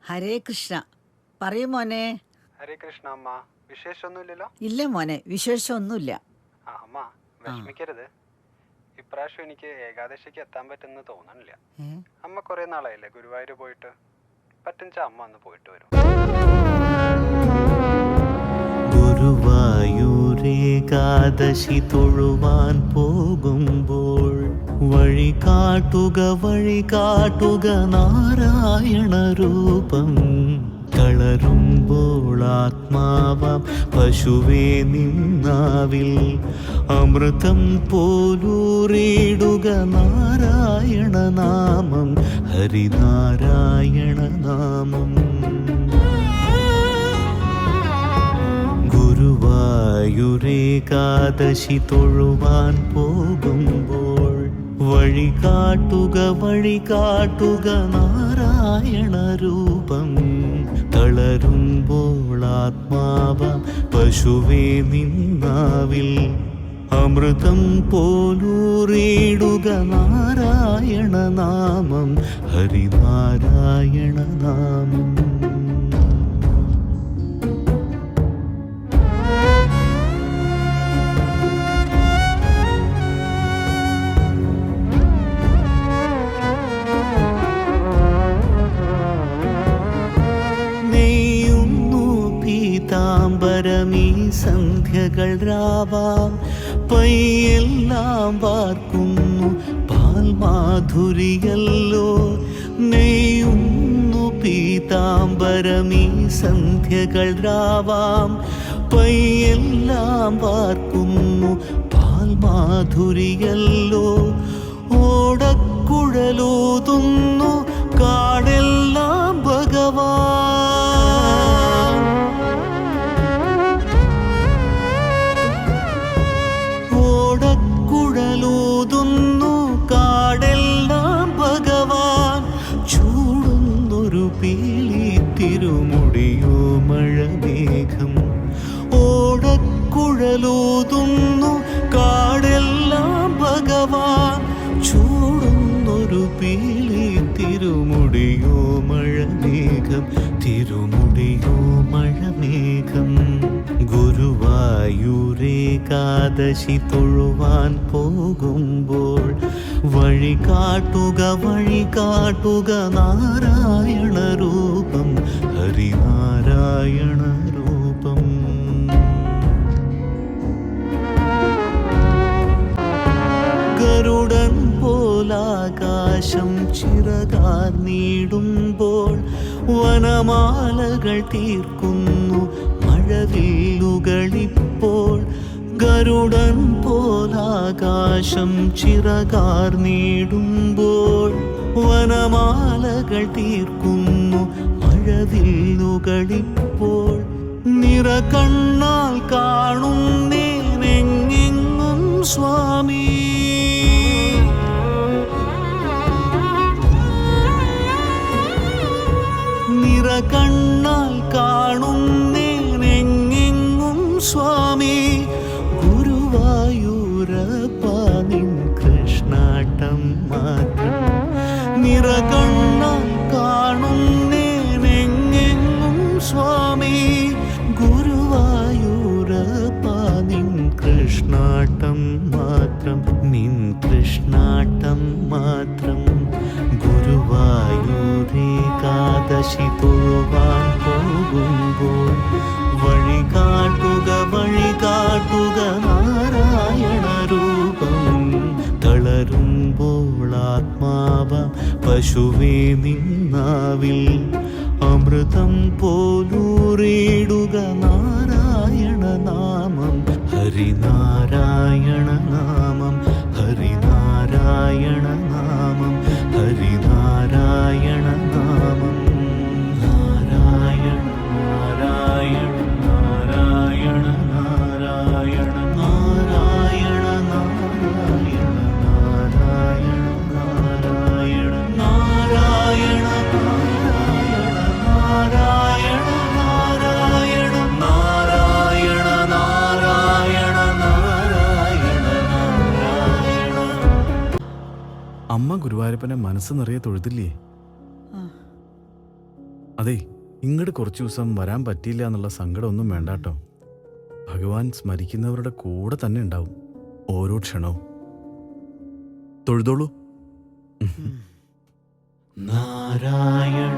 ഹരേ കൃഷ്ണ. പറയൂ മോനെ. ഹരേ കൃഷ്ണ അമ്മ. വിശേഷമൊന്നുമില്ലല്ലോ? ഇല്ല മോനെ, വിശേഷമൊന്നുമില്ല. അമ്മ വിഷമിക്കരുത്. ഇപ്രാവശ്യം എനിക്ക് ഏകാദശിക്ക് എത്താൻ പറ്റുമെന്ന് തോന്നണില്ല. അമ്മ കുറെ നാളായില്ലേ ഗുരുവായൂർ പോയിട്ട്. പറ്റുന്ന അമ്മ ഒന്ന് പോയിട്ട് വരും. ഗുരുവായൂരേകാദശി തൊഴുവാൻ പോകുമ്പോൾ വഴി കാട്ടുക നാരായണ രൂപം. തളരുമ്പോൾ ആത്മാവാം പശുവേ നിന്നാവിൽ അമൃതം പോലൂറിടുക നാരായണ നാമം, ഹരിനാരായണ നാമം. ഗുരുവായൂരേകാദശി തൊഴുവാൻ പോകുമ്പോൾ വഴി കാട്ടുക നാരായണ രൂപം. തളരുമ്പോൾ ആത്മാവാം പശുവേ നിന്നാവിൽ അമൃതം പോലൂറിടുക നാരായണ നാമം, ഹരിനാരായണ നാമം. പീതാംബരമീ സന്ധ്യകൾ രാവാം പയ്യെല്ലാം വാർക്കുന്നു പാൽമാധുരിയല്ലോ. നെയ്യുന്നു പീതാംബരമീ സന്ധ്യകൾ രാവാം പയ്യെല്ലാം വാർക്കുന്നു പാൽമാധുരിയല്ലോ. ഓടക്കുഴലൂതുന്നു കാടെല്ലാം ഭഗവാൻ. ഓടക്കുഴലൂതുന്നു കാടെല്ലാം ഭഗവാൻ. ചൂടുന്നൊരു പീലി തിരുമുടിയോ മഴമേഘം. ഓടക്കുഴലൂതുന്നു കാടെല്ലാം ഭഗവാൻ. ചൂടുന്നൊരു പീലി തിരുമുടിയോ മഴമേഘം, തിരുമുടിയോ മഴമേഘം. ഗുരുവായൂരേകാദശി തൊഴുവാൻ പോകുമ്പോൾ വഴി കാട്ടുക നാരായണ രൂപം, ഹരിനാരായണ രൂപം. ഗരുഡൻ പോലാകാശം ചിറകാർന്നിടുമ്പോൾ വനമാലകൾ തീർക്കുന്നു മഴവില്ലുകളിപ്പോൾ. ഗരുഡൻ പോലാകാശം ചിറകാർന്നിടുമ്പോൾ വനമാലകൾ തീർക്കുന്നു മഴവില്ലുകളിപ്പോൾ. നിറകണ്ണാൽ കാണുന്നേനെങ്ങെങ്ങും സ്വാമി. നിറകണ്ണാൽ കാണുന്നേനെങ്ങെങ്ങും സ്വാമി. ഗുരുവായൂരപ്പ നിൻ കൃഷ്ണാട്ടം മാത്രം. നിറകണ്ണാൽ കാണുന്നേനെങ്ങെങ്ങും സ്വാമി. ഗുരുവായൂരപ്പ നിൻ കൃഷ്ണാട്ടം മാത്രം, നിൻ കൃഷ്ണാട്ടം മാത്രം. ഗുരുവായൂരേകാദശി തൊഴുവാൻ പോകുമ്പോൾ വഴി കാട്ടുക നാരായണ രൂപം. തളരുമ്പോൾ ആത്മാവാം പശുവേ നിന്നാവിൽ അമൃതം പോലൂറിടുക നാരായണ നാമം, ഹരിനാരായണ നാമം, ഹരിനാരായണ നാമം, ഹരിനാരായണ നാമം. നാരായണ നാരായണ നാരായണ നാരായണ നാരായണ നാരായണ നാരായണ നാരായണ നാരായണ നാരായണ നാരായണ നാരായണ നാരായണ നാരായണ നാരായണ. അമ്മ ഗുരുവായൂരപ്പനെ മനസ്സ് നിറയെ തൊഴുതില്ലേ? അതെ, ഇങ്ങോട്ട് കുറച്ച് ദിവസം വരാൻ പറ്റിയില്ല എന്നുള്ള സങ്കടമൊന്നും വേണ്ട കേട്ടോ. ഭഗവാൻ സ്മരിക്കുന്നവരുടെ കൂടെ തന്നെ ഉണ്ടാവും ഓരോ ക്ഷണവും. തൊഴുതോളൂ. നാരായണ